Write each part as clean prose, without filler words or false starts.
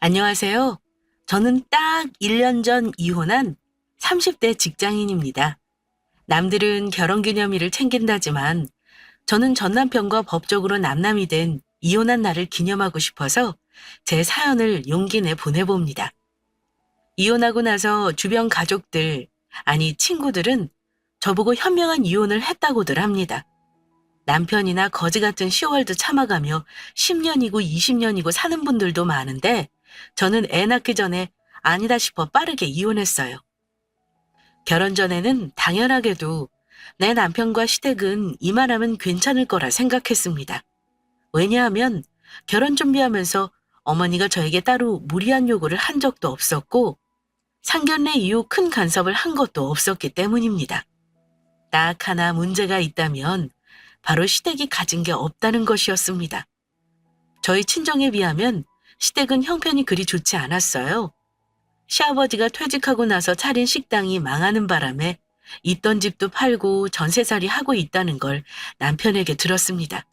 안녕하세요. 저는 딱 1년 전 이혼한 30대 직장인입니다. 남들은 결혼기념일을 챙긴다지만 저는 전 남편과 법적으로 남남이 된 이혼한 날을 기념하고 싶어서 제 사연을 용기 내 보내봅니다. 이혼하고 나서 주변 가족들, 아니 친구들은 저보고 현명한 이혼을 했다고들 합니다. 남편이나 거지 같은 시월도 참아가며 10년이고 20년이고 사는 분들도 많은데 저는 애 낳기 전에 아니다 싶어 빠르게 이혼했어요. 결혼 전에는 당연하게도 내 남편과 시댁은 이만하면 괜찮을 거라 생각했습니다. 왜냐하면 결혼 준비하면서 어머니가 저에게 따로 무리한 요구를 한 적도 없었고 상견례 이후 큰 간섭을 한 것도 없었기 때문입니다. 딱 하나 문제가 있다면 바로 시댁이 가진 게 없다는 것이었습니다. 저희 친정에 비하면 시댁은 형편이 그리 좋지 않았어요. 시아버지가 퇴직하고 나서 차린 식당이 망하는 바람에 있던 집도 팔고 전세살이 하고 있다는 걸 남편에게 들었습니다.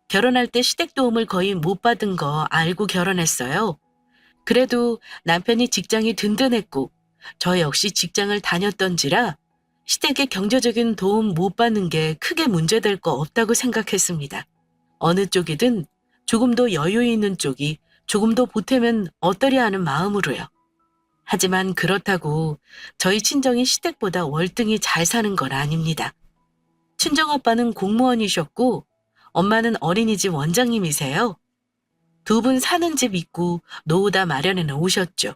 결혼할 때 시댁 도움을 거의 못 받은 거 알고 결혼했어요. 그래도 남편이 직장이 든든했고 저 역시 직장을 다녔던지라 시댁의 경제적인 도움 못 받는 게 크게 문제될 거 없다고 생각했습니다. 어느 쪽이든 조금 더 여유 있는 쪽이 조금 더 보태면 어떠랴 하는 마음으로요. 하지만 그렇다고 저희 친정이 시댁보다 월등히 잘 사는 건 아닙니다. 친정아빠는 공무원이셨고 엄마는 어린이집 원장님이세요. 두 분 사는 집 있고 노후다 마련해 놓으셨죠.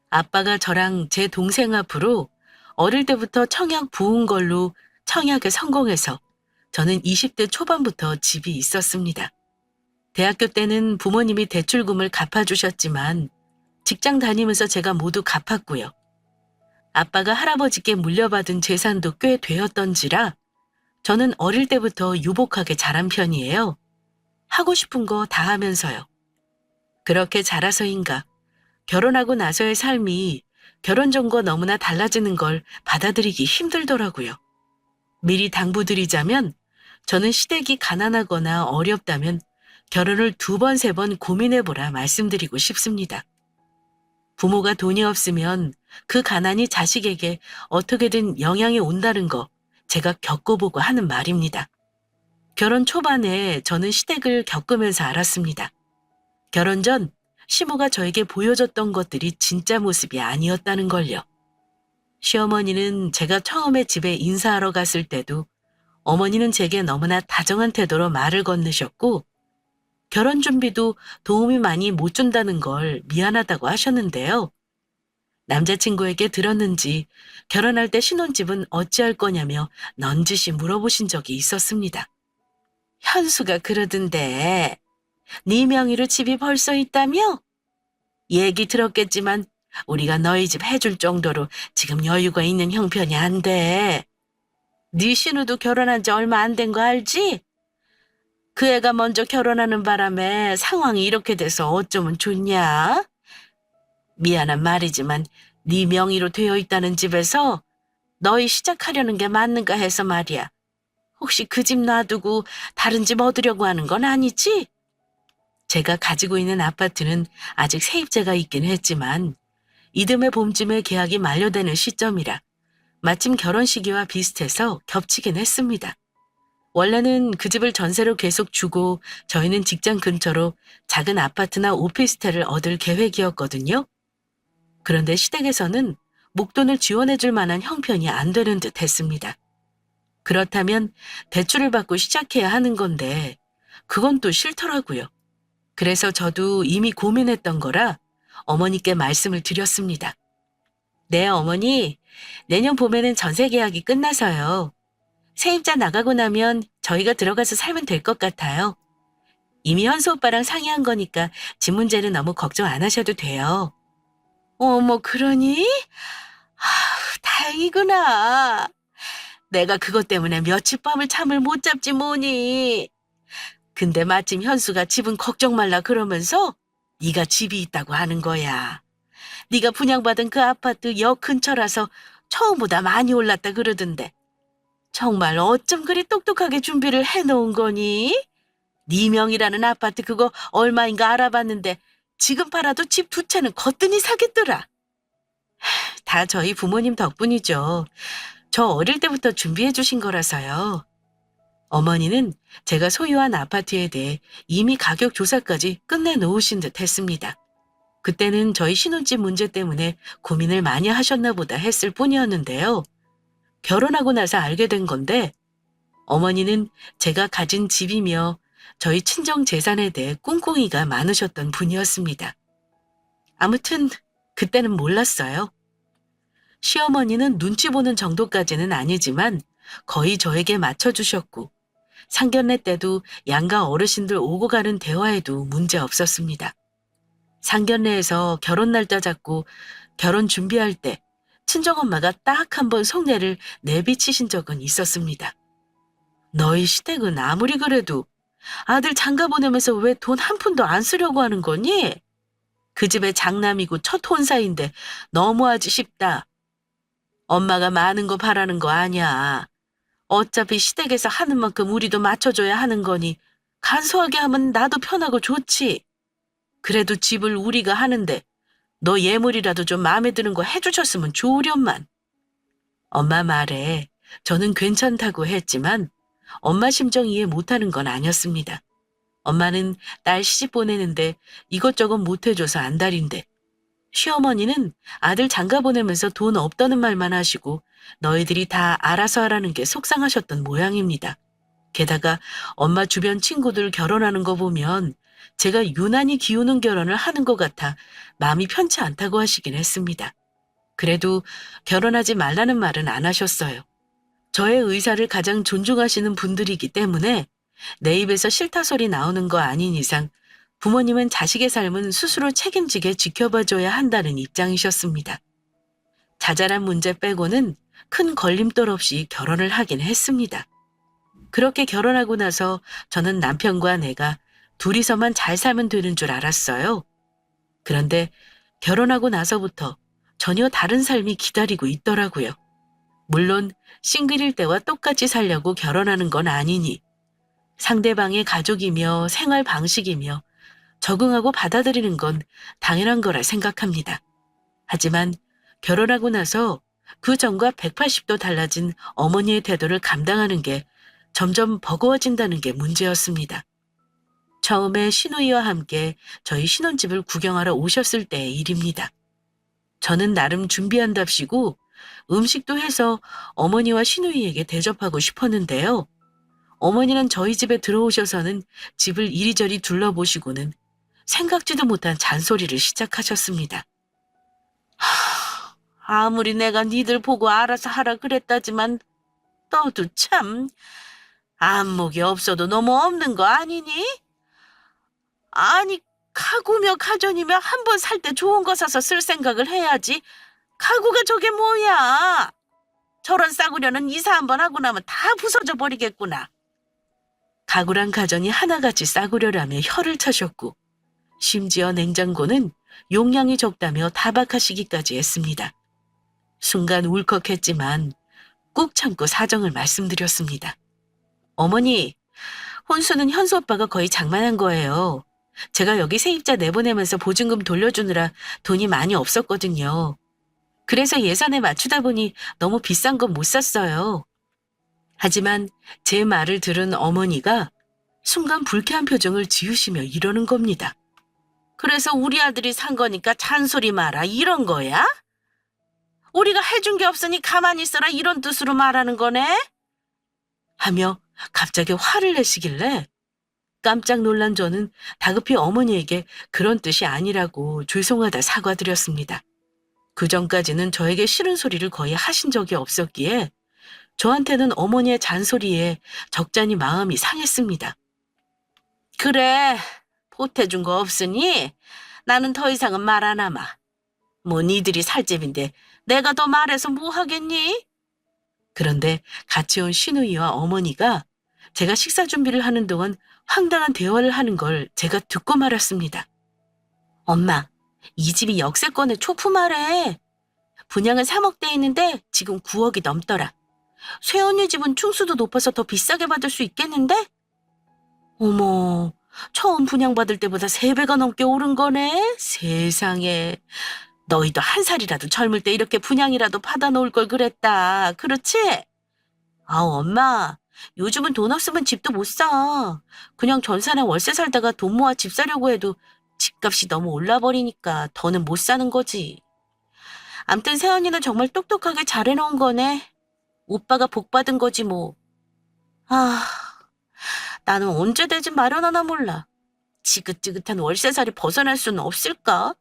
아빠가 저랑 제 동생 앞으로 어릴 때부터 청약 부은 걸로 청약에 성공해서 저는 20대 초반부터 집이 있었습니다. 대학교 때는 부모님이 대출금을 갚아주셨지만 직장 다니면서 제가 모두 갚았고요. 아빠가 할아버지께 물려받은 재산도 꽤 되었던지라 저는 어릴 때부터 유복하게 자란 편이에요. 하고 싶은 거 다 하면서요. 그렇게 자라서인가 결혼하고 나서의 삶이 결혼 전과 너무나 달라지는 걸 받아들이기 힘들더라고요. 미리 당부드리자면 저는 시댁이 가난하거나 어렵다면 결혼을 2번, 3번 고민해보라 말씀드리고 싶습니다. 부모가 돈이 없으면 그 가난이 자식에게 어떻게든 영향이 온다는 거 제가 겪어보고 하는 말입니다. 결혼 초반에 저는 시댁을 겪으면서 알았습니다. 결혼 전 시모가 저에게 보여줬던 것들이 진짜 모습이 아니었다는 걸요. 시어머니는 제가 처음에 집에 인사하러 갔을 때도 어머니는 제게 너무나 다정한 태도로 말을 건네셨고 결혼 준비도 도움이 많이 못 준다는 걸 미안하다고 하셨는데요. 남자친구에게 들었는지 결혼할 때 신혼집은 어찌할 거냐며 넌지시 물어보신 적이 있었습니다. 현수가 그러던데 네 명의로 집이 벌써 있다며? 얘기 들었겠지만 우리가 너희 집 해줄 정도로 지금 여유가 있는 형편이 안 돼. 네 신우도 결혼한 지 얼마 안 된 거 알지? 그 애가 먼저 결혼하는 바람에 상황이 이렇게 돼서 어쩌면 좋냐? 미안한 말이지만 네 명의로 되어 있다는 집에서 너희 시작하려는 게 맞는가 해서 말이야. 혹시 그 집 놔두고 다른 집 얻으려고 하는 건 아니지? 제가 가지고 있는 아파트는 아직 세입자가 있긴 했지만 이듬해 봄쯤에 계약이 만료되는 시점이라 마침 결혼 시기와 비슷해서 겹치긴 했습니다. 원래는 그 집을 전세로 계속 주고 저희는 직장 근처로 작은 아파트나 오피스텔을 얻을 계획이었거든요. 그런데 시댁에서는 목돈을 지원해 줄 만한 형편이 안 되는 듯 했습니다. 그렇다면 대출을 받고 시작해야 하는 건데 그건 또 싫더라고요. 그래서 저도 이미 고민했던 거라 어머니께 말씀을 드렸습니다. 네, 어머니, 내년 봄에는 전세 계약이 끝나서요. 세입자 나가고 나면 저희가 들어가서 살면 될 것 같아요. 이미 현수 오빠랑 상의한 거니까 집 문제는 너무 걱정 안 하셔도 돼요. 어머, 그러니? 다행이구나. 내가 그것 때문에 며칠 밤을 잠을 못 잡지 뭐니. 근데 마침 현수가 집은 걱정 말라 그러면서 네가 집이 있다고 하는 거야. 네가 분양받은 그 아파트 역 근처라서 처음보다 많이 올랐다 그러던데. 정말 어쩜 그리 똑똑하게 준비를 해놓은 거니? 네 명이라는 아파트 그거 얼마인가 알아봤는데 지금 팔아도 집 2채는 거뜬히 사겠더라. 다 저희 부모님 덕분이죠. 저 어릴 때부터 준비해 주신 거라서요. 어머니는 제가 소유한 아파트에 대해 이미 가격 조사까지 끝내놓으신 듯 했습니다. 그때는 저희 신혼집 문제 때문에 고민을 많이 하셨나 보다 했을 뿐이었는데요. 결혼하고 나서 알게 된 건데 어머니는 제가 가진 집이며 저희 친정 재산에 대해 꿍꿍이가 많으셨던 분이었습니다. 아무튼 그때는 몰랐어요. 시어머니는 눈치 보는 정도까지는 아니지만 거의 저에게 맞춰주셨고 상견례 때도 양가 어르신들 오고 가는 대화에도 문제 없었습니다. 상견례에서 결혼 날짜 잡고 결혼 준비할 때 친정엄마가 딱 한 번 속내를 내비치신 적은 있었습니다. 너희 시댁은 아무리 그래도 아들 장가 보내면서 왜 돈 한 푼도 안 쓰려고 하는 거니? 그 집의 장남이고 첫 혼사인데 너무하지 싶다. 엄마가 많은 거 바라는 거 아니야. 어차피 시댁에서 하는 만큼 우리도 맞춰줘야 하는 거니 간소하게 하면 나도 편하고 좋지. 그래도 집을 우리가 하는데 너 예물이라도 좀 마음에 드는 거 해주셨으면 좋으련만. 엄마 말에 저는 괜찮다고 했지만 엄마 심정 이해 못하는 건 아니었습니다. 엄마는 딸 시집 보내는데 이것저것 못해줘서 안달인데 시어머니는 아들 장가 보내면서 돈 없다는 말만 하시고 너희들이 다 알아서 하라는 게 속상하셨던 모양입니다. 게다가 엄마 주변 친구들 결혼하는 거 보면 제가 유난히 기우는 결혼을 하는 것 같아 마음이 편치 않다고 하시긴 했습니다. 그래도 결혼하지 말라는 말은 안 하셨어요. 저의 의사를 가장 존중하시는 분들이기 때문에 내 입에서 싫다 소리 나오는 거 아닌 이상 부모님은 자식의 삶은 스스로 책임지게 지켜봐줘야 한다는 입장이셨습니다. 자잘한 문제 빼고는 큰 걸림돌 없이 결혼을 하긴 했습니다. 그렇게 결혼하고 나서 저는 남편과 내가 둘이서만 잘 살면 되는 줄 알았어요. 그런데 결혼하고 나서부터 전혀 다른 삶이 기다리고 있더라고요. 물론 싱글일 때와 똑같이 살려고 결혼하는 건 아니니 상대방의 가족이며 생활 방식이며 적응하고 받아들이는 건 당연한 거라 생각합니다. 하지만 결혼하고 나서 그 전과 180도 달라진 어머니의 태도를 감당하는 게 점점 버거워진다는 게 문제였습니다. 처음에 시누이와 함께 저희 신혼집을 구경하러 오셨을 때의 일입니다. 저는 나름 준비한답시고 음식도 해서 어머니와 시누이에게 대접하고 싶었는데요. 어머니는 저희 집에 들어오셔서는 집을 이리저리 둘러보시고는 생각지도 못한 잔소리를 시작하셨습니다. 아무리 내가 니들 보고 알아서 하라 그랬다지만 너도 참 안목이 없어도 너무 없는 거 아니니? 아니 가구며 가전이며 한 번 살 때 좋은 거 사서 쓸 생각을 해야지. 가구가 저게 뭐야? 저런 싸구려는 이사 한 번 하고 나면 다 부서져 버리겠구나. 가구랑 가전이 하나같이 싸구려라며 혀를 차셨고 심지어 냉장고는 용량이 적다며 타박하시기까지 했습니다. 순간 울컥했지만 꾹 참고 사정을 말씀드렸습니다. 어머니, 혼수는 현수 오빠가 거의 장만한 거예요. 제가 여기 세입자 내보내면서 보증금 돌려주느라 돈이 많이 없었거든요. 그래서 예산에 맞추다 보니 너무 비싼 건 못 샀어요. 하지만 제 말을 들은 어머니가 순간 불쾌한 표정을 지으시며 이러는 겁니다. 그래서 우리 아들이 산 거니까 잔소리 마라 이런 거야? 우리가 해준 게 없으니 가만히 있어라 이런 뜻으로 말하는 거네? 하며 갑자기 화를 내시길래 깜짝 놀란 저는 다급히 어머니에게 그런 뜻이 아니라고 죄송하다 사과드렸습니다. 그전까지는 저에게 싫은 소리를 거의 하신 적이 없었기에 저한테는 어머니의 잔소리에 적잖이 마음이 상했습니다. 그래, 보태준 거 없으니 나는 더 이상은 말 안 하마. 뭐 니들이 살집인데 내가 더 말해서 뭐 하겠니? 그런데 같이 온 시누이와 어머니가 제가 식사 준비를 하는 동안 황당한 대화를 하는 걸 제가 듣고 말았습니다. 엄마, 이 집이 역세권의 초품하래. 분양은 3억대 있는데 지금 9억이 넘더라. 쇠언니 집은 충수도 높아서 더 비싸게 받을 수 있겠는데? 어머, 처음 분양받을 때보다 3배가 넘게 오른 거네? 세상에. 너희도 한 살이라도 젊을 때 이렇게 분양이라도 받아놓을 걸 그랬다. 그렇지? 아우, 엄마. 요즘은 돈 없으면 집도 못 사. 그냥 전세나 월세 살다가 돈 모아 집 사려고 해도 집값이 너무 올라버리니까 더는 못 사는 거지. 암튼 세연이는 정말 똑똑하게 잘해놓은 거네. 오빠가 복 받은 거지 뭐. 아, 나는 언제 내 집 마련하나 몰라. 지긋지긋한 월세살이 벗어날 수는 없을까?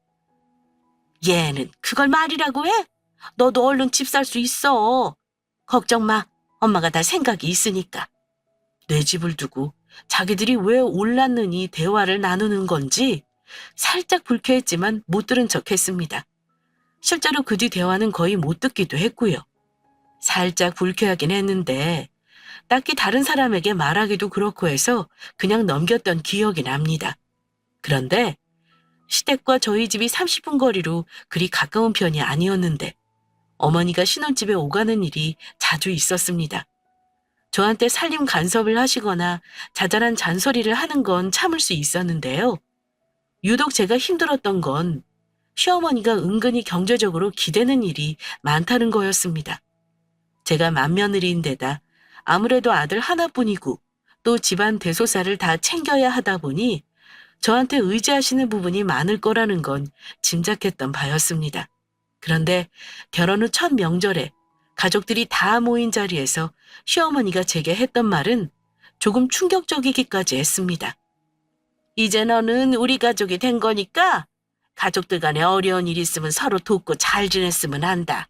얘는 그걸 말이라고 해? 너도 얼른 집 살 수 있어. 걱정 마. 엄마가 다 생각이 있으니까. 내 집을 두고 자기들이 왜 올랐느니 대화를 나누는 건지 살짝 불쾌했지만 못 들은 척 했습니다. 실제로 그 뒤 대화는 거의 못 듣기도 했고요. 살짝 불쾌하긴 했는데 딱히 다른 사람에게 말하기도 그렇고 해서 그냥 넘겼던 기억이 납니다. 그런데 시댁과 저희 집이 30분 거리로 그리 가까운 편이 아니었는데 어머니가 신혼집에 오가는 일이 자주 있었습니다. 저한테 살림 간섭을 하시거나 자잘한 잔소리를 하는 건 참을 수 있었는데요. 유독 제가 힘들었던 건 시어머니가 은근히 경제적으로 기대는 일이 많다는 거였습니다. 제가 맏며느리인데다 아무래도 아들 하나뿐이고 또 집안 대소사를 다 챙겨야 하다 보니 저한테 의지하시는 부분이 많을 거라는 건 짐작했던 바였습니다. 그런데 결혼 후 첫 명절에 가족들이 다 모인 자리에서 시어머니가 제게 했던 말은 조금 충격적이기까지 했습니다. 이제 너는 우리 가족이 된 거니까 가족들 간에 어려운 일 있으면 서로 돕고 잘 지냈으면 한다.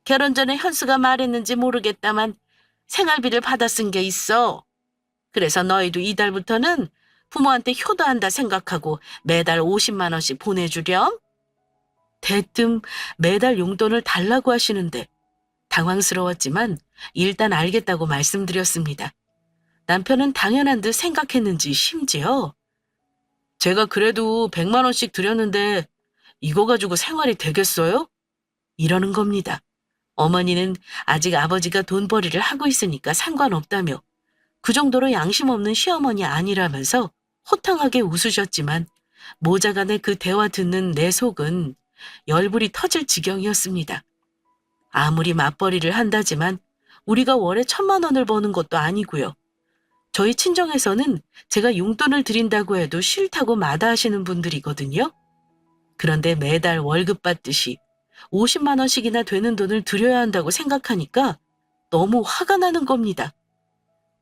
결혼 전에 현수가 말했는지 모르겠다만 생활비를 받아 쓴 게 있어. 그래서 너희도 이달부터는 부모한테 효도한다 생각하고 매달 50만 원씩 보내주렴. 대뜸 매달 용돈을 달라고 하시는데 당황스러웠지만 일단 알겠다고 말씀드렸습니다. 남편은 당연한 듯 생각했는지 심지어 제가 그래도 100만 원씩 드렸는데 이거 가지고 생활이 되겠어요? 이러는 겁니다. 어머니는 아직 아버지가 돈벌이를 하고 있으니까 상관없다며 그 정도로 양심 없는 시어머니 아니라면서 호탕하게 웃으셨지만 모자간의 그 대화 듣는 내 속은 열불이 터질 지경이었습니다. 아무리 맞벌이를 한다지만 우리가 월에 1,000만 원을 버는 것도 아니고요. 저희 친정에서는 제가 용돈을 드린다고 해도 싫다고 마다하시는 분들이거든요. 그런데 매달 월급 받듯이 50만 원씩이나 되는 돈을 드려야 한다고 생각하니까 너무 화가 나는 겁니다.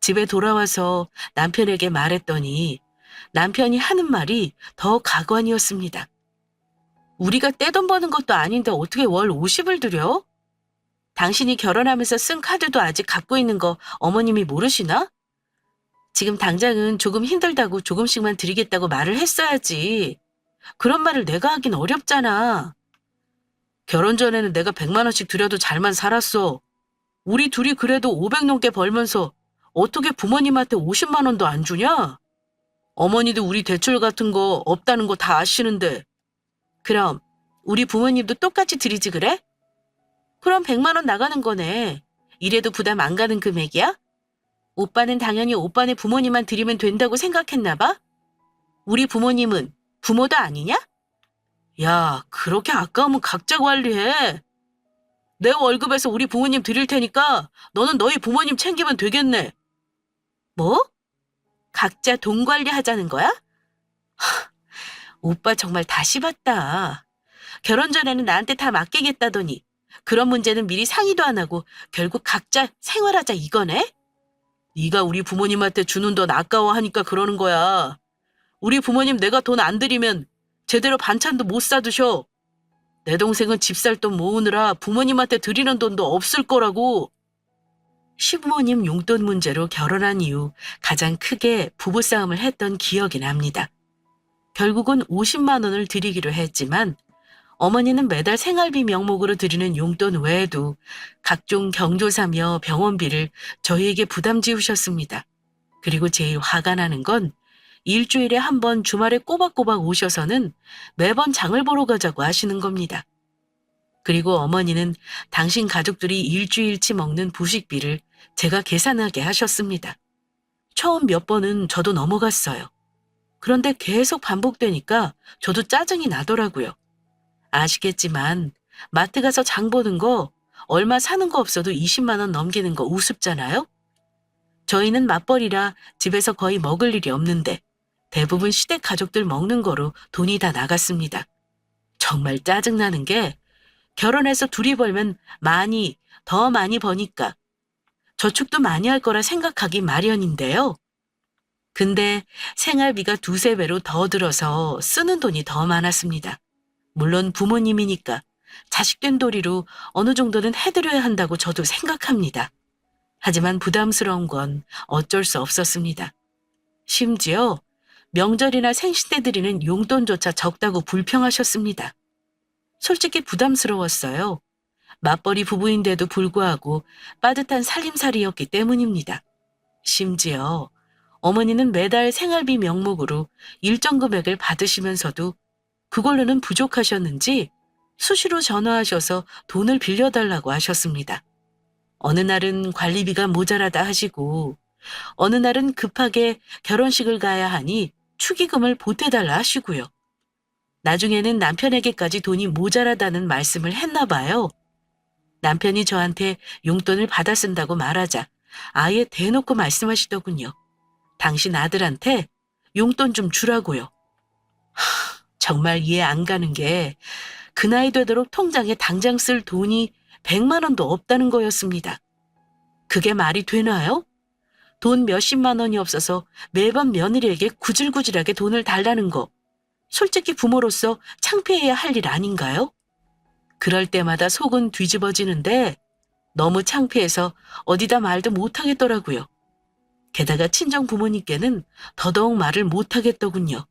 집에 돌아와서 남편에게 말했더니 남편이 하는 말이 더 가관이었습니다. 우리가 떼돈 버는 것도 아닌데 어떻게 월 50을 드려? 당신이 결혼하면서 쓴 카드도 아직 갖고 있는 거 어머님이 모르시나? 지금 당장은 조금 힘들다고 조금씩만 드리겠다고 말을 했어야지. 그런 말을 내가 하긴 어렵잖아. 결혼 전에는 내가 100만 원씩 드려도 잘만 살았어. 우리 둘이 그래도 500 넘게 벌면서 어떻게 부모님한테 50만 원도 안 주냐? 어머니도 우리 대출 같은 거 없다는 거 다 아시는데. 그럼 우리 부모님도 똑같이 드리지 그래? 그럼 100만 원 나가는 거네. 이래도 부담 안 가는 금액이야? 오빠는 당연히 오빠네 부모님만 드리면 된다고 생각했나 봐? 우리 부모님은 부모도 아니냐? 야, 그렇게 아까우면 각자 관리해. 내 월급에서 우리 부모님 드릴 테니까 너는 너희 부모님 챙기면 되겠네. 뭐? 각자 돈 관리하자는 거야? 오빠 정말 다시 봤다. 결혼 전에는 나한테 다 맡기겠다더니 그런 문제는 미리 상의도 안 하고 결국 각자 생활하자 이거네? 네가 우리 부모님한테 주는 돈 아까워하니까 그러는 거야. 우리 부모님 내가 돈 안 드리면 제대로 반찬도 못 사드셔. 내 동생은 집 살 돈 모으느라 부모님한테 드리는 돈도 없을 거라고. 시부모님 용돈 문제로 결혼한 이후 가장 크게 부부싸움을 했던 기억이 납니다. 결국은 50만 원을 드리기로 했지만 어머니는 매달 생활비 명목으로 드리는 용돈 외에도 각종 경조사며 병원비를 저희에게 부담 지우셨습니다. 그리고 제일 화가 나는 건 일주일에 한 번 주말에 꼬박꼬박 오셔서는 매번 장을 보러 가자고 하시는 겁니다. 그리고 어머니는 당신 가족들이 일주일치 먹는 부식비를 제가 계산하게 하셨습니다. 처음 몇 번은 저도 넘어갔어요. 그런데 계속 반복되니까 저도 짜증이 나더라고요. 아시겠지만 마트 가서 장 보는 거 얼마 사는 거 없어도 20만 원 넘기는 거 우습잖아요? 저희는 맞벌이라 집에서 거의 먹을 일이 없는데 대부분 시댁 가족들 먹는 거로 돈이 다 나갔습니다. 정말 짜증나는 게 결혼해서 둘이 벌면 더 많이 버니까 저축도 많이 할 거라 생각하기 마련인데요. 근데 생활비가 두세 배로 더 들어서 쓰는 돈이 더 많았습니다. 물론 부모님이니까 자식된 도리로 어느 정도는 해드려야 한다고 저도 생각합니다. 하지만 부담스러운 건 어쩔 수 없었습니다. 심지어 명절이나 생신 때 드리는 용돈조차 적다고 불평하셨습니다. 솔직히 부담스러웠어요. 맞벌이 부부인데도 불구하고 빠듯한 살림살이였기 때문입니다. 심지어 어머니는 매달 생활비 명목으로 일정 금액을 받으시면서도 그걸로는 부족하셨는지 수시로 전화하셔서 돈을 빌려달라고 하셨습니다. 어느 날은 관리비가 모자라다 하시고 어느 날은 급하게 결혼식을 가야 하니 축의금을 보태달라 하시고요. 나중에는 남편에게까지 돈이 모자라다는 말씀을 했나 봐요. 남편이 저한테 용돈을 받아 쓴다고 말하자 아예 대놓고 말씀하시더군요. 당신 아들한테 용돈 좀 주라고요. 정말 이해 안 가는 게 그 나이 되도록 통장에 당장 쓸 돈이 100만 원도 없다는 거였습니다. 그게 말이 되나요? 돈 몇십만 원이 없어서 매번 며느리에게 구질구질하게 돈을 달라는 거 솔직히 부모로서 창피해야 할 일 아닌가요? 그럴 때마다 속은 뒤집어지는데 너무 창피해서 어디다 말도 못하겠더라고요. 게다가 친정 부모님께는 더더욱 말을 못하겠더군요.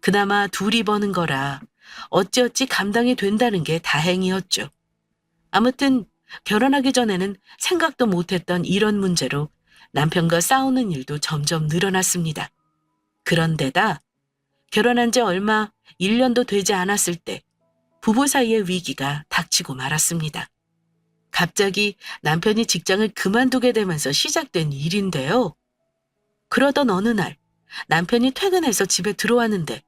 그나마 둘이 버는 거라 어찌어찌 감당이 된다는 게 다행이었죠. 아무튼 결혼하기 전에는 생각도 못했던 이런 문제로 남편과 싸우는 일도 점점 늘어났습니다. 그런데다 결혼한 지 얼마 1년도 되지 않았을 때 부부 사이의 위기가 닥치고 말았습니다. 갑자기 남편이 직장을 그만두게 되면서 시작된 일인데요. 그러던 어느 날 남편이 퇴근해서 집에 들어왔는데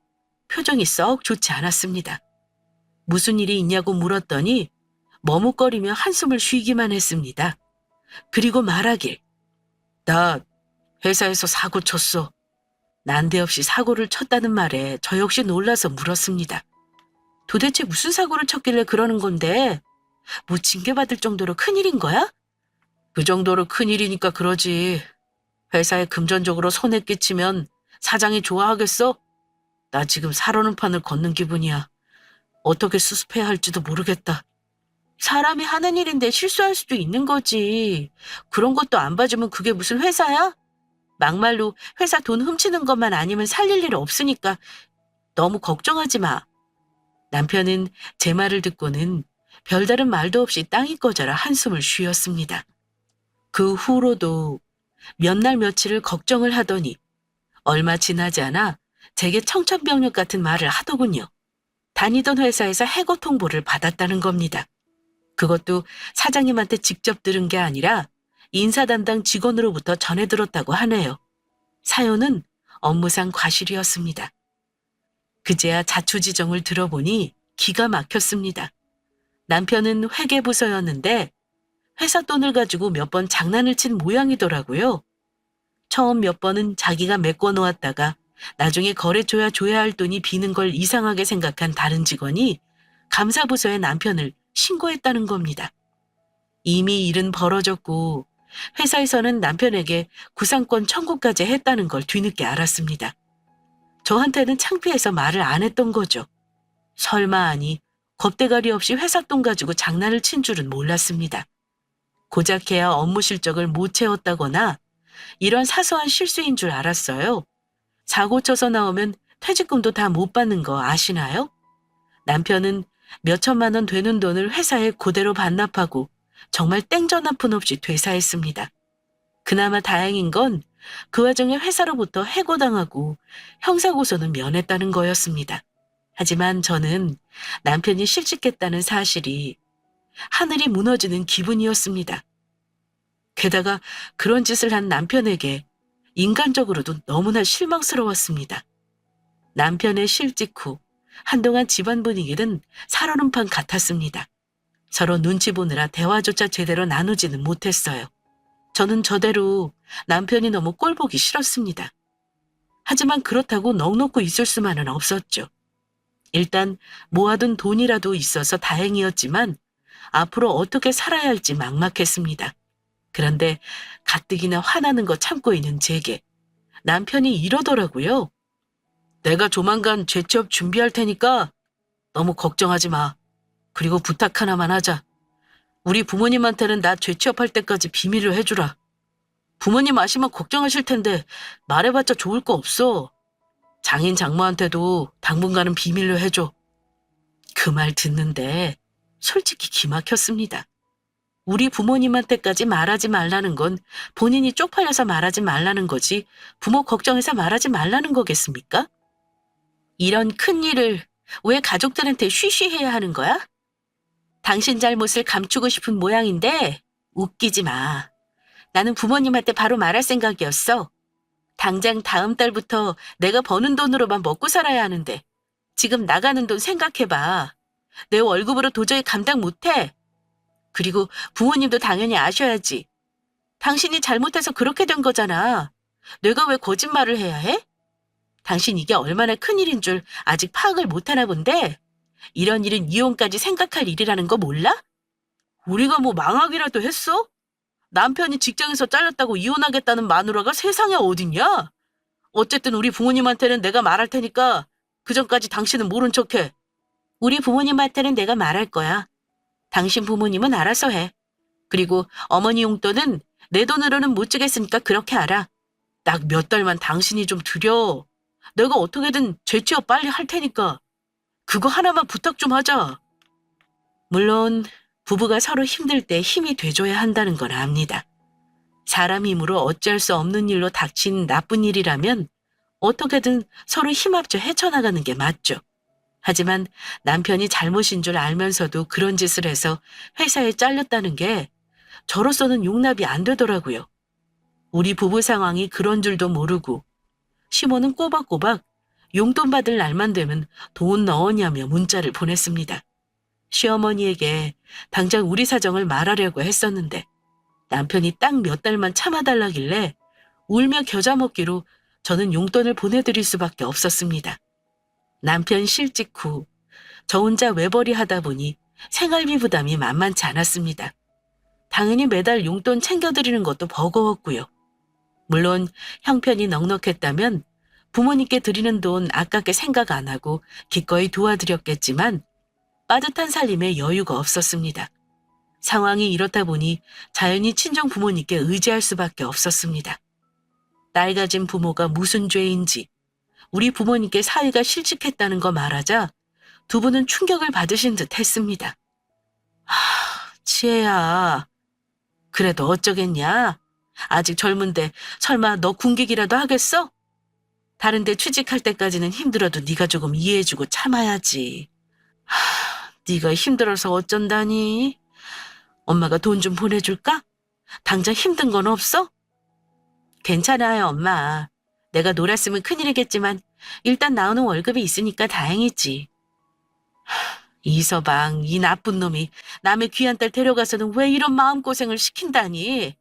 표정이 썩 좋지 않았습니다. 무슨 일이 있냐고 물었더니 머뭇거리며 한숨을 쉬기만 했습니다. 그리고 말하길, 나 회사에서 사고 쳤어. 난데없이 사고를 쳤다는 말에 저 역시 놀라서 물었습니다. 도대체 무슨 사고를 쳤길래 그러는 건데? 뭐 징계받을 정도로 큰일인 거야? 그 정도로 큰일이니까 그러지. 회사에 금전적으로 손해 끼치면 사장이 좋아하겠어? 나 지금 살어는 판을 걷는 기분이야. 어떻게 수습해야 할지도 모르겠다. 사람이 하는 일인데 실수할 수도 있는 거지. 그런 것도 안 봐주면 그게 무슨 회사야? 막말로 회사 돈 훔치는 것만 아니면 살릴 일 없으니까 너무 걱정하지 마. 남편은 제 말을 듣고는 별다른 말도 없이 땅이 꺼져라 한숨을 쉬었습니다. 그 후로도 몇 날 며칠을 걱정을 하더니 얼마 지나지 않아 제게 청천벽력 같은 말을 하더군요. 다니던 회사에서 해고 통보를 받았다는 겁니다. 그것도 사장님한테 직접 들은 게 아니라 인사 담당 직원으로부터 전해 들었다고 하네요. 사연은 업무상 과실이었습니다. 그제야 자초지종을 들어보니 기가 막혔습니다. 남편은 회계부서였는데 회사 돈을 가지고 몇 번 장난을 친 모양이더라고요. 처음 몇 번은 자기가 메꿔 놓았다가 나중에 거래처야 줘야 할 돈이 비는 걸 이상하게 생각한 다른 직원이 감사부서에 남편을 신고했다는 겁니다. 이미 일은 벌어졌고 회사에서는 남편에게 구상권 청구까지 했다는 걸 뒤늦게 알았습니다. 저한테는 창피해서 말을 안 했던 거죠. 설마 하니 겁대가리 없이 회사 돈 가지고 장난을 친 줄은 몰랐습니다. 고작해야 업무 실적을 못 채웠다거나 이런 사소한 실수인 줄 알았어요. 사고 쳐서 나오면 퇴직금도 다 못 받는 거 아시나요? 남편은 몇 천만 원 되는 돈을 회사에 그대로 반납하고 정말 땡전 한 푼 없이 퇴사했습니다. 그나마 다행인 건 그 와중에 회사로부터 해고당하고 형사고소는 면했다는 거였습니다. 하지만 저는 남편이 실직했다는 사실이 하늘이 무너지는 기분이었습니다. 게다가 그런 짓을 한 남편에게 인간적으로도 너무나 실망스러웠습니다. 남편의 실직 후 한동안 집안 분위기는 살얼음판 같았습니다. 서로 눈치 보느라 대화조차 제대로 나누지는 못했어요. 저는 저대로 남편이 너무 꼴보기 싫었습니다. 하지만 그렇다고 넋놓고 있을 수만은 없었죠. 일단 모아둔 돈이라도 있어서 다행이었지만 앞으로 어떻게 살아야 할지 막막했습니다. 그런데 가뜩이나 화나는 거 참고 있는 제게 남편이 이러더라고요. 내가 조만간 재취업 준비할 테니까 너무 걱정하지 마. 그리고 부탁 하나만 하자. 우리 부모님한테는 나 재취업할 때까지 비밀로 해주라. 부모님 아시면 걱정하실 텐데 말해봤자 좋을 거 없어. 장인 장모한테도 당분간은 비밀로 해줘. 그 말 듣는데 솔직히 기막혔습니다. 우리 부모님한테까지 말하지 말라는 건 본인이 쪽팔려서 말하지 말라는 거지 부모 걱정해서 말하지 말라는 거겠습니까? 이런 큰일을 왜 가족들한테 쉬쉬해야 하는 거야? 당신 잘못을 감추고 싶은 모양인데 웃기지 마. 나는 부모님한테 바로 말할 생각이었어. 당장 다음 달부터 내가 버는 돈으로만 먹고 살아야 하는데 지금 나가는 돈 생각해봐. 내 월급으로 도저히 감당 못해. 그리고 부모님도 당연히 아셔야지. 당신이 잘못해서 그렇게 된 거잖아. 내가 왜 거짓말을 해야 해? 당신 이게 얼마나 큰일인 줄 아직 파악을 못하나 본데 이런 일은 이혼까지 생각할 일이라는 거 몰라? 우리가 뭐 망하기라도 했어? 남편이 직장에서 잘렸다고 이혼하겠다는 마누라가 세상에 어딨냐? 어쨌든 우리 부모님한테는 내가 말할 테니까 그전까지 당신은 모른 척해. 우리 부모님한테는 내가 말할 거야. 당신 부모님은 알아서 해. 그리고 어머니 용돈은 내 돈으로는 못 주겠으니까 그렇게 알아. 딱 몇 달만 당신이 좀 드려. 내가 어떻게든 재취업 빨리 할 테니까 그거 하나만 부탁 좀 하자. 물론 부부가 서로 힘들 때 힘이 돼줘야 한다는 건 압니다. 사람 힘으로 어쩔 수 없는 일로 닥친 나쁜 일이라면 어떻게든 서로 힘합쳐 헤쳐나가는 게 맞죠. 하지만 남편이 잘못인 줄 알면서도 그런 짓을 해서 회사에 잘렸다는 게 저로서는 용납이 안 되더라고요. 우리 부부 상황이 그런 줄도 모르고 시모는 꼬박꼬박 용돈 받을 날만 되면 돈 넣었냐며 문자를 보냈습니다. 시어머니에게 당장 우리 사정을 말하려고 했었는데 남편이 딱 몇 달만 참아달라길래 울며 겨자 먹기로 저는 용돈을 보내드릴 수밖에 없었습니다. 남편 실직 후 저 혼자 외벌이 하다 보니 생활비 부담이 만만치 않았습니다. 당연히 매달 용돈 챙겨드리는 것도 버거웠고요. 물론 형편이 넉넉했다면 부모님께 드리는 돈 아깝게 생각 안 하고 기꺼이 도와드렸겠지만 빠듯한 살림에 여유가 없었습니다. 상황이 이렇다 보니 자연히 친정 부모님께 의지할 수밖에 없었습니다. 딸 가진 부모가 무슨 죄인지 우리 부모님께 사위가 실직했다는 거 말하자 두 분은 충격을 받으신 듯 했습니다. 지혜야, 그래도 어쩌겠냐? 아직 젊은데 설마 너 군기기라도 하겠어? 다른 데 취직할 때까지는 힘들어도 네가 조금 이해해주고 참아야지. 네가 힘들어서 어쩐다니? 엄마가 돈 좀 보내줄까? 당장 힘든 건 없어? 괜찮아요, 엄마. 내가 놀았으면 큰일이겠지만 일단 나오는 월급이 있으니까 다행이지. 이서방, 이 나쁜 놈이 남의 귀한 딸 데려가서는 왜 이런 마음고생을 시킨다니?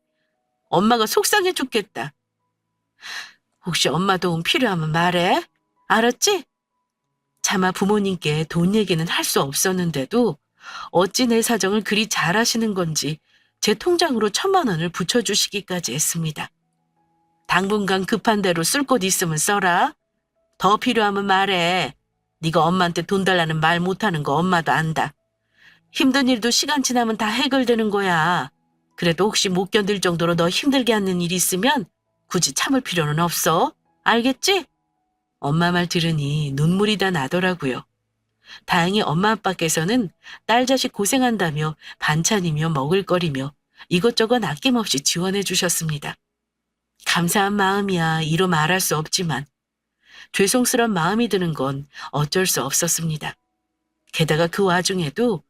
엄마가 속상해 죽겠다. 혹시 엄마 도움 필요하면 말해. 알았지? 차마 부모님께 돈 얘기는 할 수 없었는데도 어찌 내 사정을 그리 잘하시는 건지 제 통장으로 1,000만 원을 붙여주시기까지 했습니다. 당분간 급한 대로 쓸 곳 있으면 써라. 더 필요하면 말해. 네가 엄마한테 돈 달라는 말 못하는 거 엄마도 안다. 힘든 일도 시간 지나면 다 해결되는 거야. 그래도 혹시 못 견딜 정도로 너 힘들게 하는 일이 있으면 굳이 참을 필요는 없어. 알겠지? 엄마 말 들으니 눈물이 다 나더라고요. 다행히 엄마 아빠께서는 딸 자식 고생한다며 반찬이며 먹을거리며 이것저것 아낌없이 지원해 주셨습니다. 감사한 마음이야 이로 말할 수 없지만 죄송스런 마음이 드는 건 어쩔 수 없었습니다. 게다가 그 와중에도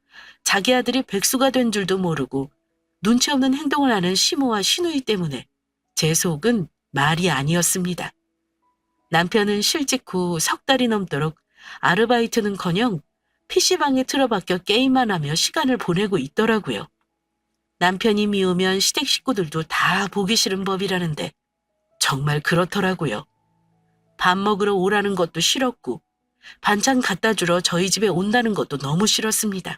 자기 아들이 백수가 된 줄도 모르고 눈치 없는 행동을 하는 시모와 시누이 때문에 제 속은 말이 아니었습니다. 남편은 실직 후 석 달이 넘도록 아르바이트는커녕 PC방에 틀어박혀 게임만 하며 시간을 보내고 있더라고요. 남편이 미우면 시댁 식구들도 다 보기 싫은 법이라는데 정말 그렇더라고요. 밥 먹으러 오라는 것도 싫었고 반찬 갖다 주러 저희 집에 온다는 것도 너무 싫었습니다.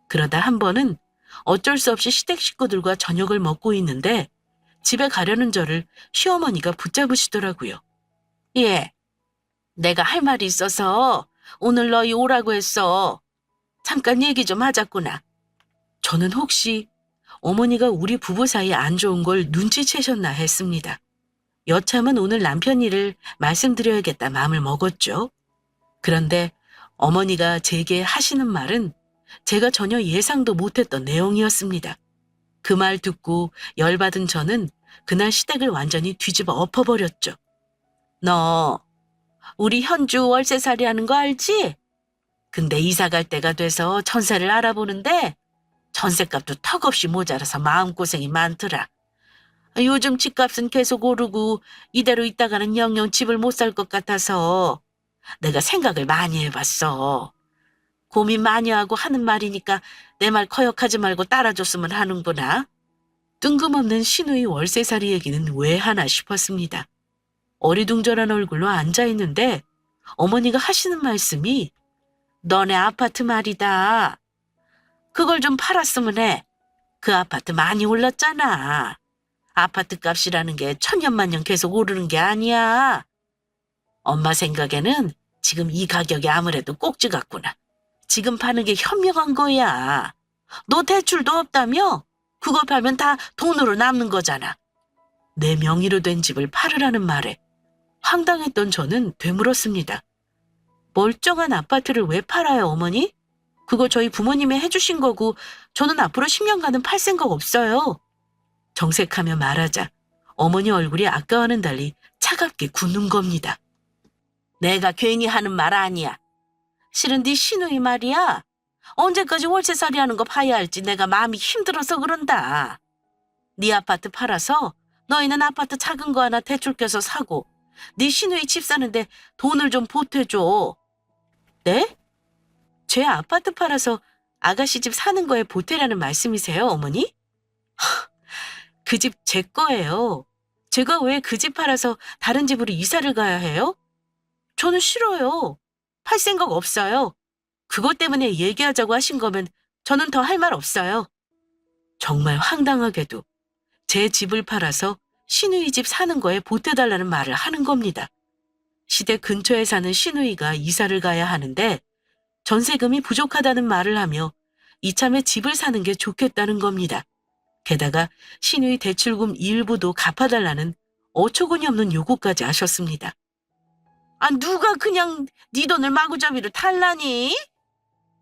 그러다 한 번은 어쩔 수 없이 시댁 식구들과 저녁을 먹고 있는데 집에 가려는 저를 시어머니가 붙잡으시더라고요. 예, 내가 할 말이 있어서 오늘 너희 오라고 했어. 잠깐 얘기 좀 하자꾸나. 저는 혹시 어머니가 우리 부부 사이에 안 좋은 걸 눈치채셨나 했습니다. 여참은 오늘 남편 일을 말씀드려야겠다 마음을 먹었죠. 그런데 어머니가 제게 하시는 말은 제가 전혀 예상도 못했던 내용이었습니다. 그 말 듣고 열받은 저는 그날 시댁을 완전히 뒤집어 엎어버렸죠. 너 우리 현주 월세살이 하는 거 알지? 근데 이사 갈 때가 돼서 전세를 알아보는데 전세값도 턱없이 모자라서 마음고생이 많더라. 요즘 집값은 계속 오르고 이대로 있다가는 영영 집을 못 살 것 같아서 내가 생각을 많이 해봤어. 고민 많이 하고 하는 말이니까 내 말 거역하지 말고 따라줬으면 하는구나. 뜬금없는 시누이 월세살이 얘기는 왜 하나 싶었습니다. 어리둥절한 얼굴로 앉아있는데 어머니가 하시는 말씀이 너네 아파트 말이다. 그걸 좀 팔았으면 해. 그 아파트 많이 올랐잖아. 아파트 값이라는 게 천년만년 계속 오르는 게 아니야. 엄마 생각에는 지금 이 가격이 아무래도 꼭지 같구나. 지금 파는 게 현명한 거야. 너 대출도 없다며? 그거 팔면 다 돈으로 남는 거잖아. 내 명의로 된 집을 팔으라는 말에 황당했던 저는 되물었습니다. 멀쩡한 아파트를 왜 팔아요, 어머니? 그거 저희 부모님이 해주신 거고 저는 앞으로 10년간은 팔 생각 없어요. 정색하며 말하자 어머니 얼굴이 아까와는 달리 차갑게 굳는 겁니다. 내가 괜히 하는 말 아니야. 실은 네 시누이 말이야. 언제까지 월세살이 하는 거 봐야 할지 내가 마음이 힘들어서 그런다. 네 아파트 팔아서 너희는 아파트 작은 거 하나 대출 껴서 사고 네 시누이 집 사는데 돈을 좀 보태줘. 네? 제 아파트 팔아서 아가씨 집 사는 거에 보태라는 말씀이세요, 어머니? 그 집 제 거예요. 제가 왜 그 집 팔아서 다른 집으로 이사를 가야 해요? 저는 싫어요. 팔 생각 없어요. 그것 때문에 얘기하자고 하신 거면 저는 더 할 말 없어요. 정말 황당하게도 제 집을 팔아서 시누이 집 사는 거에 보태달라는 말을 하는 겁니다. 시댁 근처에 사는 시누이가 이사를 가야 하는데 전세금이 부족하다는 말을 하며 이참에 집을 사는 게 좋겠다는 겁니다. 게다가 시누이 대출금 일부도 갚아달라는 어처구니 없는 요구까지 하셨습니다. 아, 누가 그냥 네 돈을 마구잡이로 탈라니?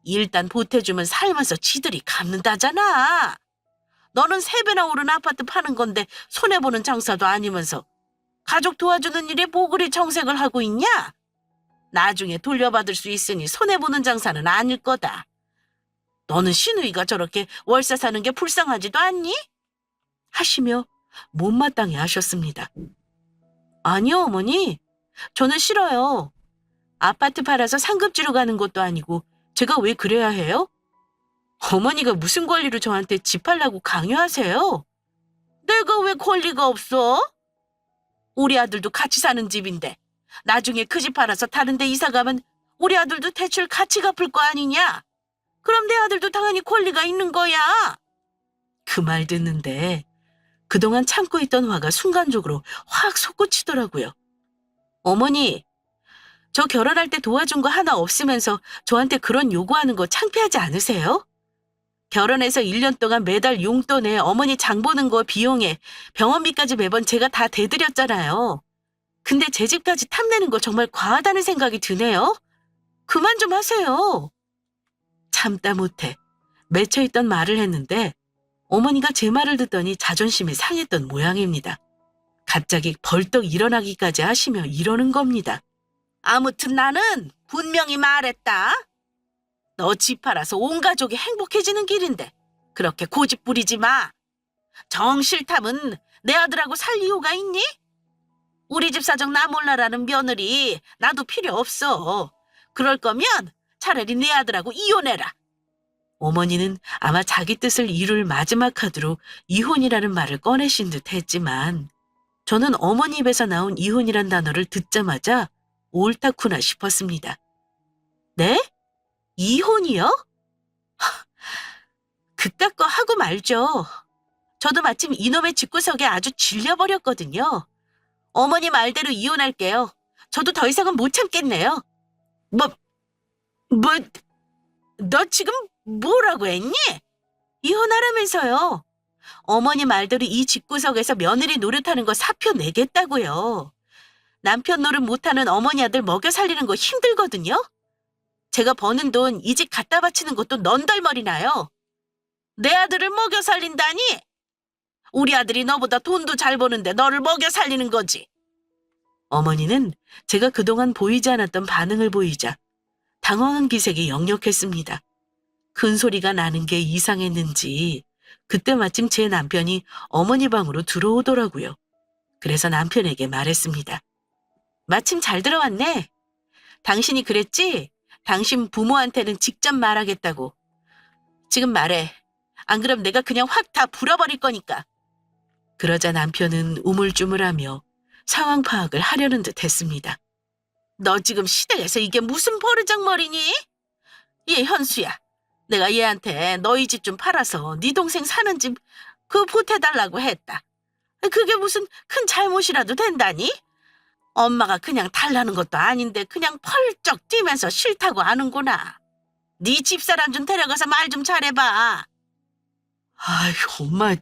일단 보태주면 살면서 지들이 갚는다잖아. 너는 3배나 오른 아파트 파는 건데 손해보는 장사도 아니면서 가족 도와주는 일에 뭐 그리 정색을 하고 있냐? 나중에 돌려받을 수 있으니 손해보는 장사는 아닐 거다. 너는 시누이가 저렇게 월세 사는 게 불쌍하지도 않니? 하시며 못마땅해 하셨습니다. 아니요, 어머니. 저는 싫어요. 아파트 팔아서 상급지로 가는 것도 아니고 제가 왜 그래야 해요? 어머니가 무슨 권리로 저한테 집 팔라고 강요하세요? 내가 왜 권리가 없어? 우리 아들도 같이 사는 집인데 나중에 그 집 팔아서 다른 데 이사 가면 우리 아들도 대출 같이 갚을 거 아니냐? 그럼 내 아들도 당연히 권리가 있는 거야. 그 말 듣는데 그동안 참고 있던 화가 순간적으로 확 솟구치더라고요. 어머니, 저 결혼할 때 도와준 거 하나 없으면서 저한테 그런 요구하는 거 창피하지 않으세요? 결혼해서 1년 동안 매달 용돈에 어머니 장 보는 거 비용에 병원비까지 매번 제가 다 대드렸잖아요. 근데 제 집까지 탐내는 거 정말 과하다는 생각이 드네요. 그만 좀 하세요. 참다 못해 맺혀있던 말을 했는데 어머니가 제 말을 듣더니 자존심이 상했던 모양입니다. 갑자기 벌떡 일어나기까지 하시며 이러는 겁니다. 아무튼 나는 분명히 말했다. 너 집 팔아서 온 가족이 행복해지는 길인데 그렇게 고집 부리지 마. 정 싫다면 내 아들하고 살 이유가 있니? 우리 집 사정 나 몰라라는 며느리 나도 필요 없어. 그럴 거면 차라리 내 아들하고 이혼해라. 어머니는 아마 자기 뜻을 이룰 마지막 카드로 이혼이라는 말을 꺼내신 듯 했지만 저는 어머니 입에서 나온 이혼이란 단어를 듣자마자 옳다구나 싶었습니다. 네? 이혼이요? 그깟 거 하고 말죠. 저도 마침 이놈의 집구석에 아주 질려버렸거든요. 어머니 말대로 이혼할게요. 저도 더 이상은 못 참겠네요. 뭐, 뭐, 너 지금 뭐라고 했니? 이혼하라면서요. 어머니 말대로 이 집구석에서 며느리 노릇하는 거 사표 내겠다고요. 남편 노릇 못하는 어머니 아들 먹여 살리는 거 힘들거든요. 제가 버는 돈 이 집 갖다 바치는 것도 넌덜머리 나요. 내 아들을 먹여 살린다니? 우리 아들이 너보다 돈도 잘 버는데 너를 먹여 살리는 거지. 어머니는 제가 그동안 보이지 않았던 반응을 보이자 당황한 기색이 역력했습니다. 큰 소리가 나는 게 이상했는지 그때 마침 제 남편이 어머니 방으로 들어오더라고요. 그래서 남편에게 말했습니다. 마침 잘 들어왔네. 당신이 그랬지? 당신 부모한테는 직접 말하겠다고. 지금 말해. 안 그럼 내가 그냥 확 다 불어버릴 거니까. 그러자 남편은 우물쭈물하며 상황 파악을 하려는 듯 했습니다. 너 지금 시댁에서 이게 무슨 버르장머리니? 얘 현수야. 내가 얘한테 너희 집 좀 팔아서 네 동생 사는 집 그 보태달라고 했다. 그게 무슨 큰 잘못이라도 된다니? 엄마가 그냥 달라는 것도 아닌데 그냥 펄쩍 뛰면서 싫다고 하는구나. 네 집사람 좀 데려가서 말 좀 잘해봐. 아이, 엄마.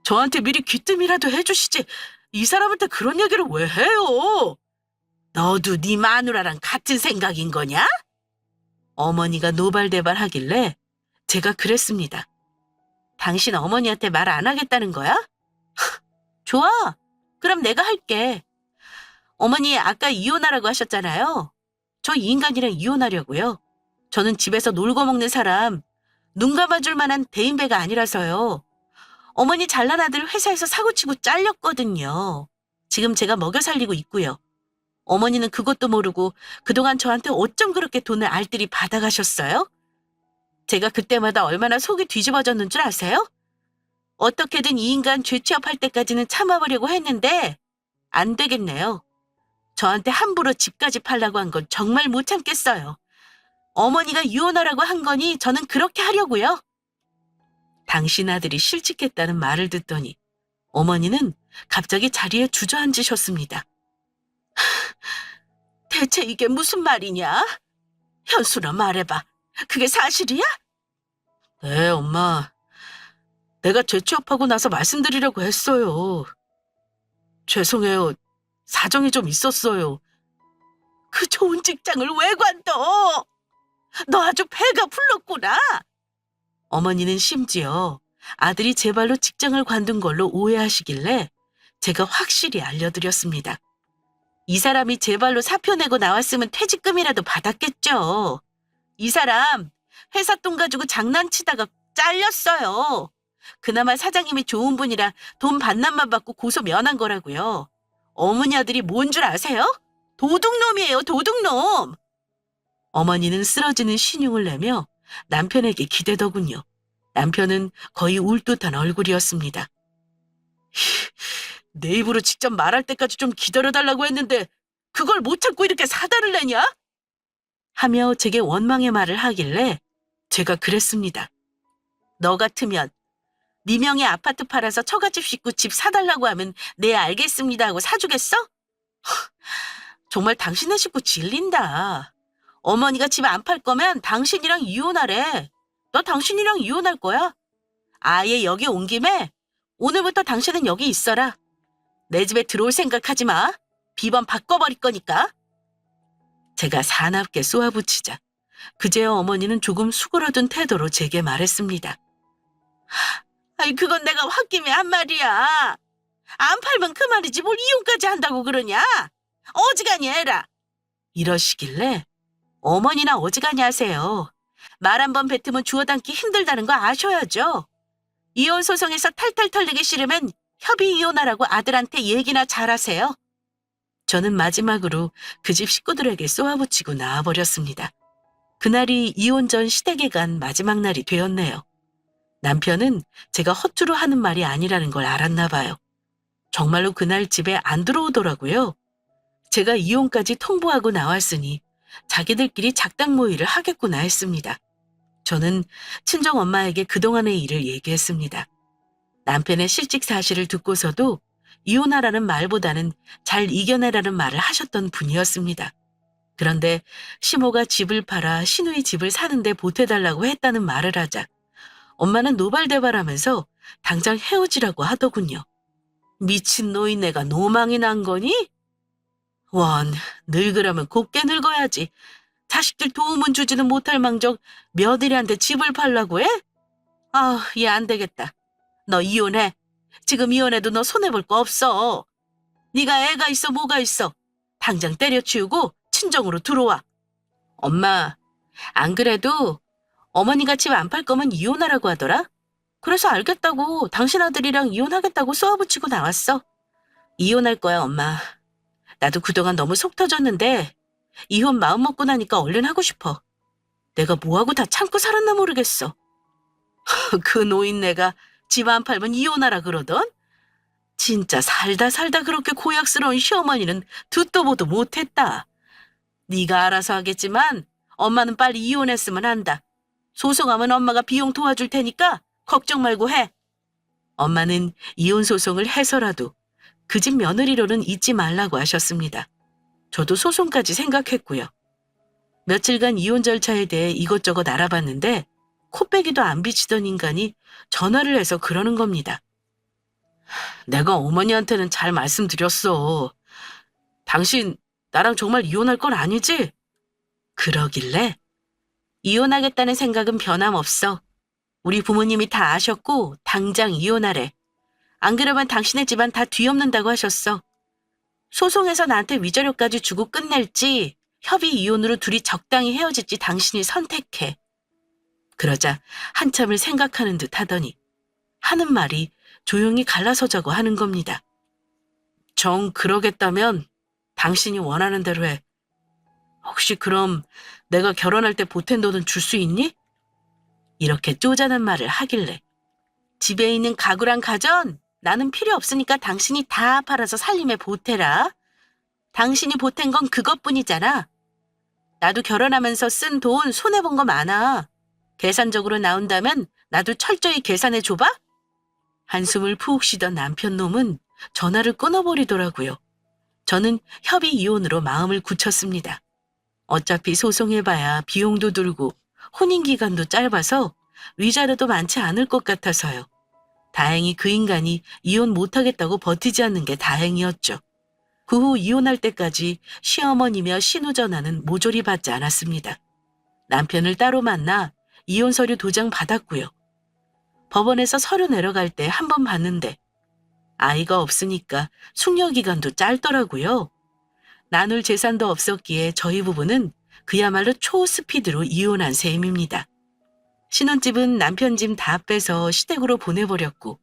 저한테 미리 귀뜸이라도 해주시지. 이 사람한테 그런 얘기를 왜 해요? 너도 네 마누라랑 같은 생각인 거냐? 어머니가 노발대발하길래 제가 그랬습니다. 당신 어머니한테 말 안 하겠다는 거야? 좋아. 그럼 내가 할게. 어머니 아까 이혼하라고 하셨잖아요. 저 이 인간이랑 이혼하려고요. 저는 집에서 놀고 먹는 사람, 눈 감아줄 만한 대인배가 아니라서요. 어머니 잘난 아들 회사에서 사고치고 잘렸거든요. 지금 제가 먹여 살리고 있고요. 어머니는 그것도 모르고 그동안 저한테 어쩜 그렇게 돈을 알뜰히 받아가셨어요? 제가 그때마다 얼마나 속이 뒤집어졌는 줄 아세요? 어떻게든 이 인간 죄취업할 때까지는 참아보려고 했는데 안 되겠네요. 저한테 함부로 집까지 팔라고 한 건 정말 못 참겠어요. 어머니가 이혼하라고 한 거니 저는 그렇게 하려고요. 당신 아들이 실직했다는 말을 듣더니 어머니는 갑자기 자리에 주저앉으셨습니다. 대체 이게 무슨 말이냐? 현수나 말해봐. 그게 사실이야? 네, 엄마. 내가 재취업하고 나서 말씀드리려고 했어요. 죄송해요. 사정이 좀 있었어요. 그 좋은 직장을 왜 관둬? 너 아주 배가 불렀구나. 어머니는 심지어 아들이 제 발로 직장을 관둔 걸로 오해하시길래 제가 확실히 알려드렸습니다. 이 사람이 제 발로 사표 내고 나왔으면 퇴직금이라도 받았겠죠. 이 사람 회사 돈 가지고 장난치다가 잘렸어요. 그나마 사장님이 좋은 분이라 돈 반납만 받고 고소 면한 거라고요. 어머니 아들이 뭔 줄 아세요? 도둑놈이에요, 도둑놈. 어머니는 쓰러지는 신용을 내며 남편에게 기대더군요. 남편은 거의 울 듯한 얼굴이었습니다. 내 입으로 직접 말할 때까지 좀 기다려달라고 했는데 그걸 못 참고 이렇게 사달을 내냐? 하며 제게 원망의 말을 하길래 제가 그랬습니다. 너 같으면 네 명의 아파트 팔아서 처갓집 싣고 집 사달라고 하면 네 알겠습니다 하고 사주겠어? 정말 당신네 식구 질린다. 어머니가 집 안 팔 거면 당신이랑 이혼하래. 너 당신이랑 이혼할 거야. 아예 여기 온 김에 오늘부터 당신은 여기 있어라. 내 집에 들어올 생각하지 마. 비번 바꿔버릴 거니까. 제가 사납게 쏘아붙이자 그제야 어머니는 조금 수그러든 태도로 제게 말했습니다. 아이, 그건 내가 홧김에 한 말이야. 안 팔면 그만이지 뭘 이혼까지 한다고 그러냐? 어지간히 해라. 이러시길래 어머니나 어지간히 하세요. 말 한 번 뱉으면 주워 담기 힘들다는 거 아셔야죠. 이혼 소송에서 탈탈 털리기 싫으면 협의 이혼하라고 아들한테 얘기나 잘하세요. 저는 마지막으로 그 집 식구들에게 쏘아붙이고 나와버렸습니다. 그날이 이혼 전 시댁에 간 마지막 날이 되었네요. 남편은 제가 허투루 하는 말이 아니라는 걸 알았나 봐요. 정말로 그날 집에 안 들어오더라고요. 제가 이혼까지 통보하고 나왔으니 자기들끼리 작당 모의를 하겠구나 했습니다. 저는 친정엄마에게 그동안의 일을 얘기했습니다. 남편의 실직 사실을 듣고서도 이혼하라는 말보다는 잘 이겨내라는 말을 하셨던 분이었습니다. 그런데 시모가 집을 팔아 시누이 집을 사는데 보태달라고 했다는 말을 하자 엄마는 노발대발하면서 당장 헤어지라고 하더군요. 미친 노인네가 노망이 난 거니? 원, 늙으려면 곱게 늙어야지. 자식들 도움은 주지는 못할 망정 며느리한테 집을 팔라고 해? 아, 얘 안 되겠다. 너 이혼해. 지금 이혼해도 너 손해볼 거 없어. 네가 애가 있어 뭐가 있어. 당장 때려치우고 친정으로 들어와. 엄마, 안 그래도 어머니가 집 안 팔 거면 이혼하라고 하더라. 그래서 알겠다고 당신 아들이랑 이혼하겠다고 쏘아붙이고 나왔어. 이혼할 거야, 엄마. 나도 그동안 너무 속 터졌는데 이혼 마음 먹고 나니까 얼른 하고 싶어. 내가 뭐하고 다 참고 살았나 모르겠어. 그 노인네가 집 안 팔면 이혼하라 그러던? 진짜 살다 살다 그렇게 고약스러운 시어머니는 듣도 보도 못했다. 네가 알아서 하겠지만 엄마는 빨리 이혼했으면 한다. 소송하면 엄마가 비용 도와줄 테니까 걱정 말고 해. 엄마는 이혼 소송을 해서라도 그 집 며느리로는 잊지 말라고 하셨습니다. 저도 소송까지 생각했고요. 며칠간 이혼 절차에 대해 이것저것 알아봤는데 코빼기도 안 비치던 인간이 전화를 해서 그러는 겁니다. 내가 어머니한테는 잘 말씀드렸어. 당신 나랑 정말 이혼할 건 아니지? 그러길래 이혼하겠다는 생각은 변함없어. 우리 부모님이 다 아셨고 당장 이혼하래. 안 그러면 당신의 집안 다 뒤엎는다고 하셨어. 소송에서 나한테 위자료까지 주고 끝낼지 협의 이혼으로 둘이 적당히 헤어질지 당신이 선택해. 그러자 한참을 생각하는 듯 하더니 하는 말이 조용히 갈라서자고 하는 겁니다. 정 그러겠다면 당신이 원하는 대로 해. 혹시 그럼 내가 결혼할 때 보탠 돈은 줄 수 있니? 이렇게 쪼잔한 말을 하길래 집에 있는 가구랑 가전 나는 필요 없으니까 당신이 다 팔아서 살림에 보태라. 당신이 보탠 건 그것뿐이잖아. 나도 결혼하면서 쓴 돈 손해본 거 많아. 계산적으로 나온다면 나도 철저히 계산해 줘봐? 한숨을 푹 쉬던 남편 놈은 전화를 끊어버리더라고요. 저는 협의 이혼으로 마음을 굳혔습니다. 어차피 소송해봐야 비용도 들고 혼인기간도 짧아서 위자료도 많지 않을 것 같아서요. 다행히 그 인간이 이혼 못하겠다고 버티지 않는 게 다행이었죠. 그 후 이혼할 때까지 시어머니며 신우 전화는 모조리 받지 않았습니다. 남편을 따로 만나 이혼 서류 도장 받았고요. 법원에서 서류 내려갈 때 한 번 봤는데 아이가 없으니까 숙려기간도 짧더라고요. 나눌 재산도 없었기에 저희 부부는 그야말로 초스피드로 이혼한 셈입니다. 신혼집은 남편 집 다 빼서 시댁으로 보내버렸고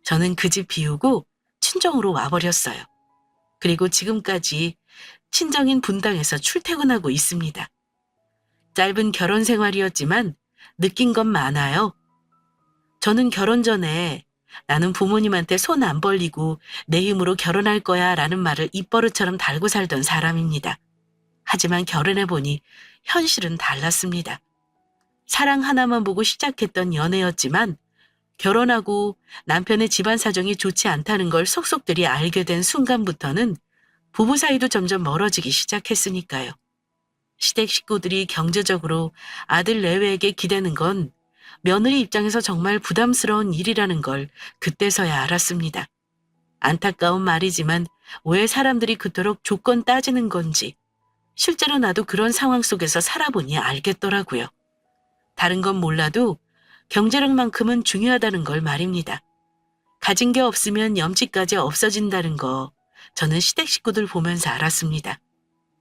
저는 그 집 비우고 친정으로 와버렸어요. 그리고 지금까지 친정인 분당에서 출퇴근하고 있습니다. 짧은 결혼 생활이었지만 느낀 건 많아요. 저는 결혼 전에 나는 부모님한테 손 안 벌리고 내 힘으로 결혼할 거야 라는 말을 입버릇처럼 달고 살던 사람입니다. 하지만 결혼해보니 현실은 달랐습니다. 사랑 하나만 보고 시작했던 연애였지만 결혼하고 남편의 집안 사정이 좋지 않다는 걸 속속들이 알게 된 순간부터는 부부 사이도 점점 멀어지기 시작했으니까요. 시댁 식구들이 경제적으로 아들 내외에게 기대는 건 며느리 입장에서 정말 부담스러운 일이라는 걸 그때서야 알았습니다. 안타까운 말이지만 왜 사람들이 그토록 조건 따지는 건지 실제로 나도 그런 상황 속에서 살아보니 알겠더라고요. 다른 건 몰라도 경제력만큼은 중요하다는 걸 말입니다. 가진 게 없으면 염치까지 없어진다는 거 저는 시댁 식구들 보면서 알았습니다.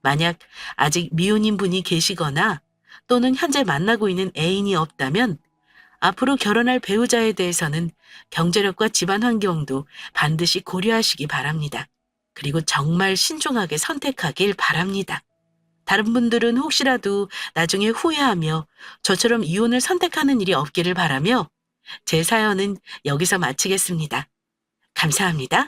만약 아직 미혼인 분이 계시거나 또는 현재 만나고 있는 애인이 없다면 앞으로 결혼할 배우자에 대해서는 경제력과 집안 환경도 반드시 고려하시기 바랍니다. 그리고 정말 신중하게 선택하길 바랍니다. 다른 분들은 혹시라도 나중에 후회하며 저처럼 이혼을 선택하는 일이 없기를 바라며 제 사연은 여기서 마치겠습니다. 감사합니다.